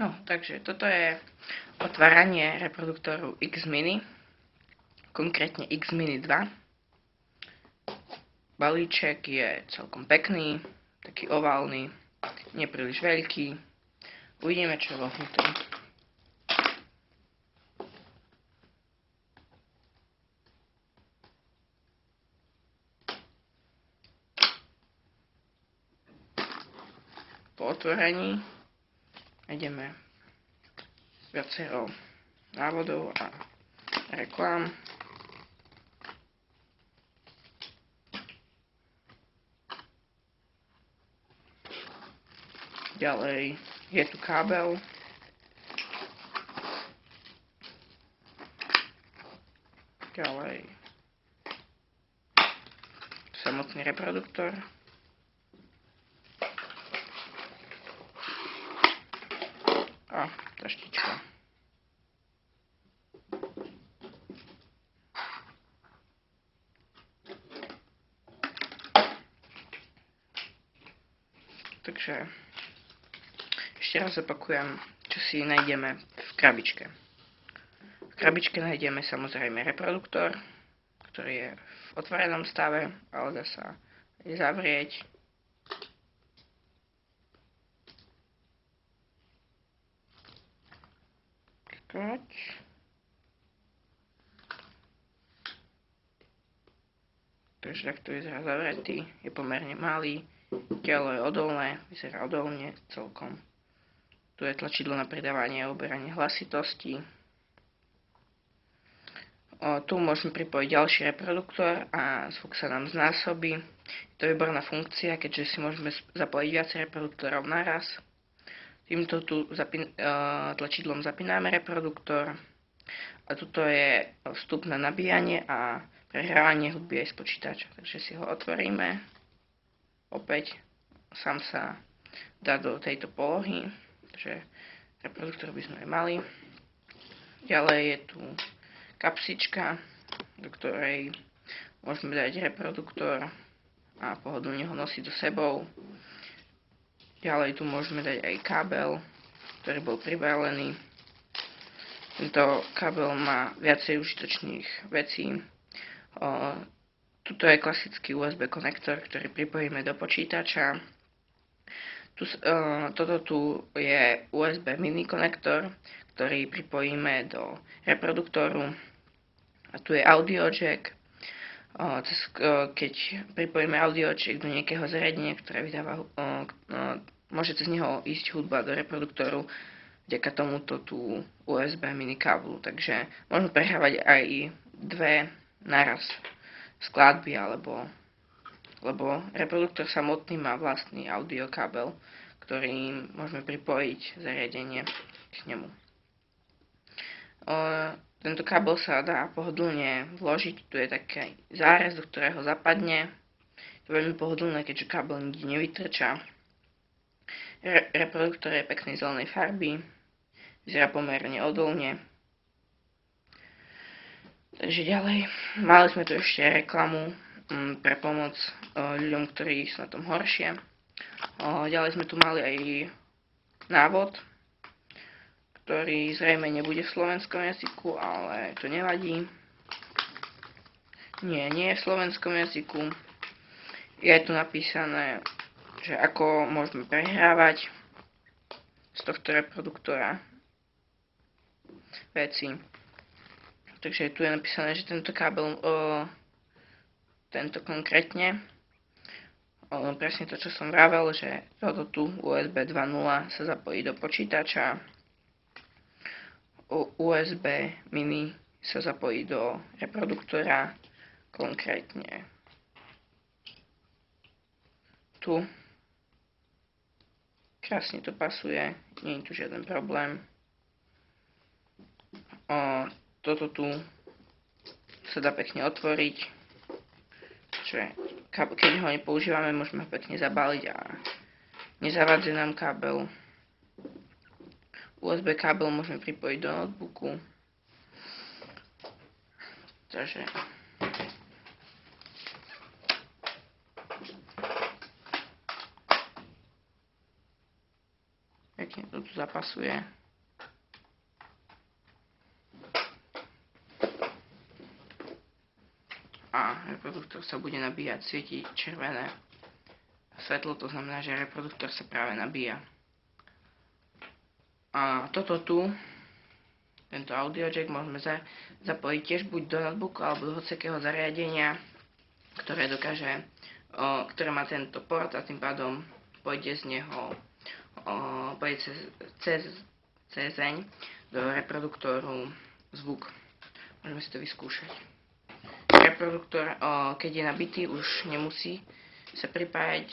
No, takže toto je otváranie reproduktoru X-Mini, konkrétne X-Mini 2. Balíček je celkom pekný, taký oválny, nepríliš veľký. Uvidíme, čo je vo vnútri. Po otvorení nájdeme viacero návodov a reklám. Ďalej je tu kábel. Ďalej samotný reproduktor. A taštička. Takže ešte raz opakujem, čo si nájdeme v krabičke. V krabičke nájdeme samozrejme reproduktor, ktorý je v otvorenom stave, ale dá sa aj zavrieť. Takže takto vyzerá zavretý, je pomerne malý, telo je odolné, vyzerá odolne celkom. Tu je tlačidlo na pridávanie a uberanie hlasitosti. Tu môžeme pripojiť ďalší reproduktor a zvuk sa nám znásobí. Je to výborná funkcia, keďže si môžeme zapojiť viac reproduktorov naraz. Týmto tu tlačidlom zapíname reproduktor. A tuto je vstup na nabíjanie a prehrávanie hudby aj z počítača. Takže si ho otvoríme. Opäť sám sa dá do tejto polohy. Takže reproduktor by sme aj mali. Ďalej je tu kapsička, do ktorej môžeme dať reproduktor a pohodlne ho nosiť so sebou. Ďalej tu môžeme dať aj kábel, ktorý bol pribalený. Tento kábel má viacej užitočných vecí. Tuto je klasický USB konektor, ktorý pripojíme do počítača. Toto tu je USB mini konektor, ktorý pripojíme do reproduktoru. A tu je audio jack. Keď pripojíme audio jack do nejakého zariadenia, ktoré vydáva, môže cez neho ísť hudba do reproduktoru vďaka tomuto tu USB mini káblu. Takže môžeme prehrávať aj dve naraz skladby, lebo reproduktor samotný má vlastný audio kábel, ktorým môžeme pripojiť zariadenie k nemu. Tento kábel sa dá pohodlne vložiť, tu je taký zárez, do ktorého zapadne. Je veľmi pohodlné, keďže kábel nikde nevytrča. Reproduktor je peknej zelenej farby, vyzerá pomerne odolne. Takže ďalej, mali sme tu ešte reklamu pre pomoc ľuďom, ktorí sú na tom horšie. Ďalej sme tu mali aj návod, ktorý zrejme nebude v slovenskom jazyku, ale to nevadí. Nie je v slovenskom jazyku. Je tu napísané, že ako môžeme prehrávať z tohto reproduktora veci. Takže tu je napísané, že tento kábel, tento konkrétne, presne to, čo som vravel, že toto tu USB 2.0 sa zapojí do počítača, USB mini sa zapojí do reproduktora, konkrétne tu. Krásne to pasuje, nie je tu žiaden problém. Toto tu sa dá pekne otvoriť, že keď ho nepoužívame, môžeme ho pekne zabaliť a nezavadze nám kábel. USB kábel môžeme pripojiť do notebooku. Takže pekne to tu zapasuje. A reproduktor sa bude nabíjať, svieti červené svetlo, to znamená, že reproduktor sa práve nabíja. A toto tu, tento audio jack môžeme zapojiť tiež buď do notebooku alebo do hociakého zariadenia, ktoré má tento port a tým pádom pôjde z neho cezeň do reproduktoru zvuk. Môžeme si to vyskúšať. Reproduktor, keď je nabitý, už nemusí sa pripájať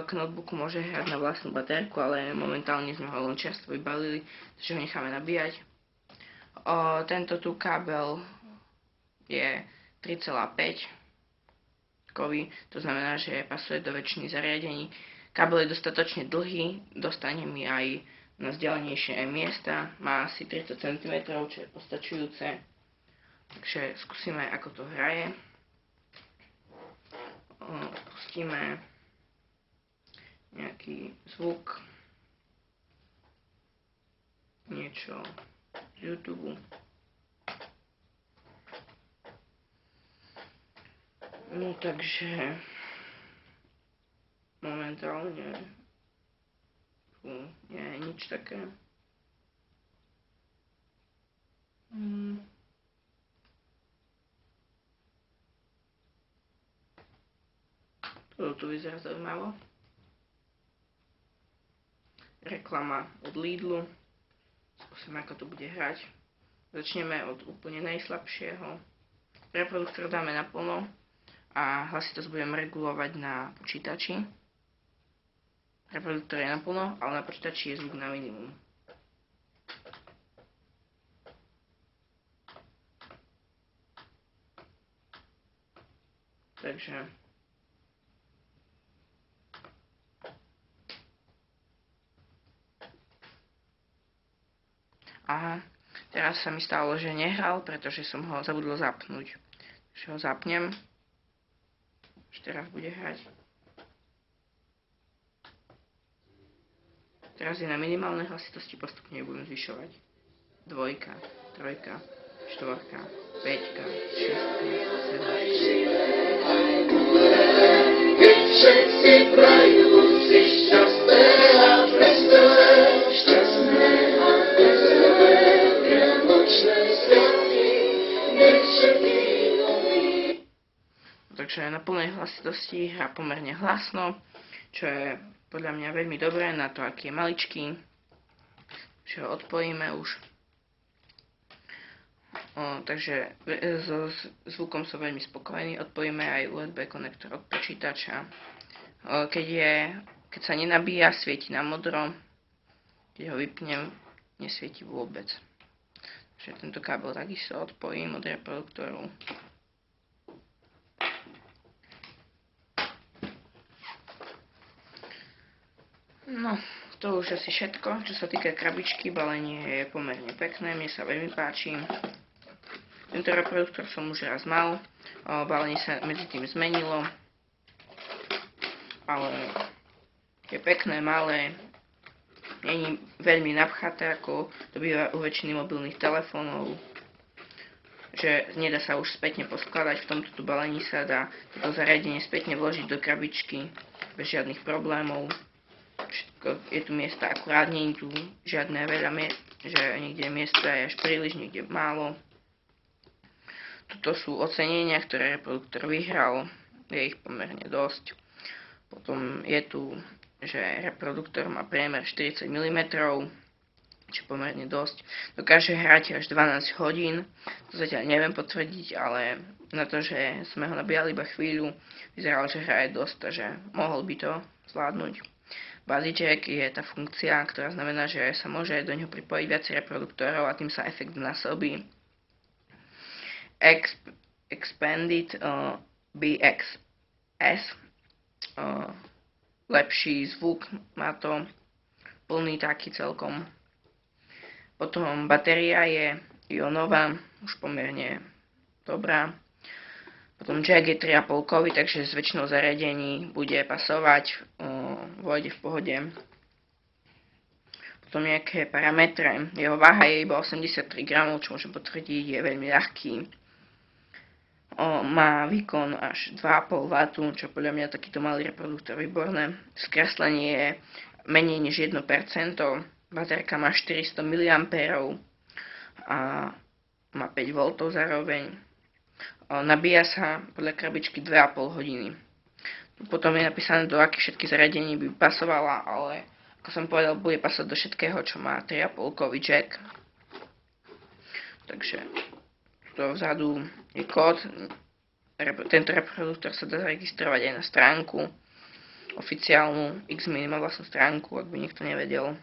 k notebooku, môže hrať na vlastnú batérku, ale momentálne sme ho len čerstvo vybalili, takže ho necháme nabíjať. Tento tu kábel je 3,5 kový, to znamená, že pasuje do väčšiny zariadení. Kábel je dostatočne dlhý, dostane mi aj na vzdialenejšie miesta, má asi 30 cm, čo je postačujúce. Takže skúsime, ako to hraje. Pustíme nejaký zvuk, niečo z YouTube. No takže momentálne tu nie je nič také. Toto tu vyzerá zaujímavo. Reklama od Lidlu. Skúsime, ako to bude hrať. Začneme od úplne najslabšieho. Reproduktor dáme na plno a hlasitosť budem regulovať na počítači. Reproduktor je na plno, ale na počítači je zvuk na minimum. Takže aha, teraz sa mi stalo, že nehral, pretože som ho zabudol zapnúť. Takže ho zapnem. Už teraz bude hrať. Teraz je na minimálnej hlasitosti, postupne budem zvyšovať. 2, 3, 4, 5, 6, 7. Všetci prajú si šťastné a veselé, šťastné a veselé, vianočné sviatky, nech všetky nový. Takže na plnej hlasitosti hrá pomerne hlasno, čo je podľa mňa veľmi dobré na to, aký je maličký. Že ho odpojíme už. Takže so zvukom som veľmi spokojný. Odpojíme aj USB konektor od počítača. Keď sa nenabíja, svieti na modro. Keď ho vypnem, nesvieti vôbec. Takže tento kábel takisto odpojím od reproduktoru. No, to už asi všetko. Čo sa týka krabičky, balenie je pomerne pekné, mne sa veľmi páči. Tento reproduktor som už raz mal, balenie sa medzi tým zmenilo, ale je pekné, malé, nie je veľmi napchaté, ako to býva u väčšiny mobilných telefónov, že nedá sa už spätne poskladať. V tomto balení sa dá toto zariadenie spätne vložiť do krabičky bez žiadnych problémov. Všetko je tu miesta akurát, nie je tu žiadne veľa že niekde miesta je až príliš, niekde málo. Toto sú ocenenia, ktoré reproduktor vyhral, je ich pomerne dosť. Potom je tu, že reproduktor má priemer 40 mm, čo je pomerne dosť. Dokáže hrať až 12 hodín, to zatiaľ neviem potvrdiť, ale na to, že sme ho nabíjali iba chvíľu, vyzeralo, že hraje dosť, takže mohol by to zvládnuť. Buzzy jack je tá funkcia, ktorá znamená, že sa môže do neho pripojiť viac reproduktorov a tým sa efekt násobí. Expanded BXS, lepší zvuk má to, plný taký celkom. Potom batéria je ionová, už pomerne dobrá. Potom jack je 3,5 kový, takže s väčšinou zariadení bude pasovať, vôjde v pohode. potom nejaké parametre. Jeho váha je iba 83 gramov, čo môžem potvrdiť, je veľmi ľahký. Má výkon až 2,5 W, čo podľa mňa takýto malý reproduktor výborné. Skreslenie je menej než 1%, baterka má 400 mAh a má 5 V zároveň. Nabíja sa podľa krabičky 2,5 hodiny. Potom je napísané, do akých všetkých zariadení by pasovala, ale ako som povedal, bude pasovať do všetkého, čo má 3,5-kový jack. Takže tu vzadu je kód. Tento reproduktor sa dá zaregistrovať aj na stránku oficiálnu. X-Mini má vlastnú stránku, ak by niekto nevedel.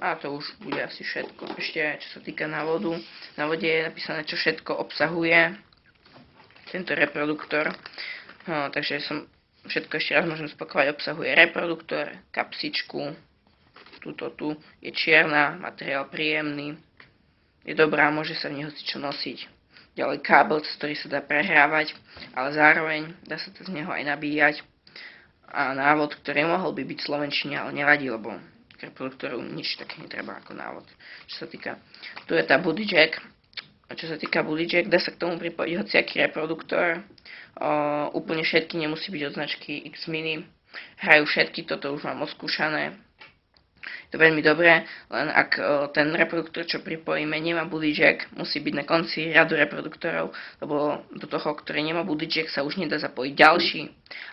A to už bude asi všetko. Ešte čo sa týka návodu. Na vode je napísané, čo všetko obsahuje tento reproduktor. Takže všetko ešte raz môžem spakovať. Obsahuje reproduktor, kapsičku, tu je čierna, materiál príjemný, je dobrá, môže sa v nej hocičo nosiť. Ďalej kábel, cez ktorý sa dá prehrávať, ale zároveň dá sa z neho aj nabíjať. A návod, ktorý mohol by byť v slovenčine, ale nevadí, lebo k reproduktoru nič také netreba ako návod. Čo sa týka, tu je tá Buddy Jack. A čo sa týka Buddy Jack, dá sa k tomu pripojiť hociaký reproduktor. Úplne všetky, nemusí byť od značky X-Mini. Hrajú všetky, toto už mám oskúšané. Je to veľmi dobré, len ak ten reproduktor, čo pripojíme, nemá Buddy Jack, musí byť na konci radu reproduktorov, lebo do toho, ktorý nemá Buddy Jack, sa už nedá zapojiť ďalší.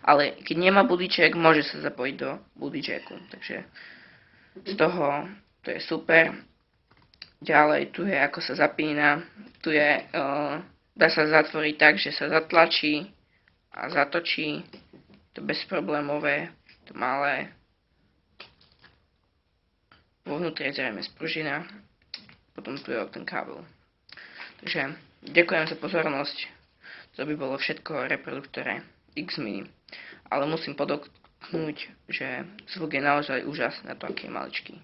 Ale keď nemá Buddy Jack, môže sa zapojiť do Buddy Jacku. Takže z toho to je super. Ďalej tu je, ako sa zapína. Tu je, dá sa zatvoriť tak, že sa zatlačí a zatočí. To bezproblémové, to malé. Vo vnútri je zrejme spružina. Potom tu je ten kábel. Takže ďakujem za pozornosť. To by bolo všetko o reproduktore X-Mini. Ale musím podotknúť, že zvuk je naozaj úžasný na to, aký je maličký.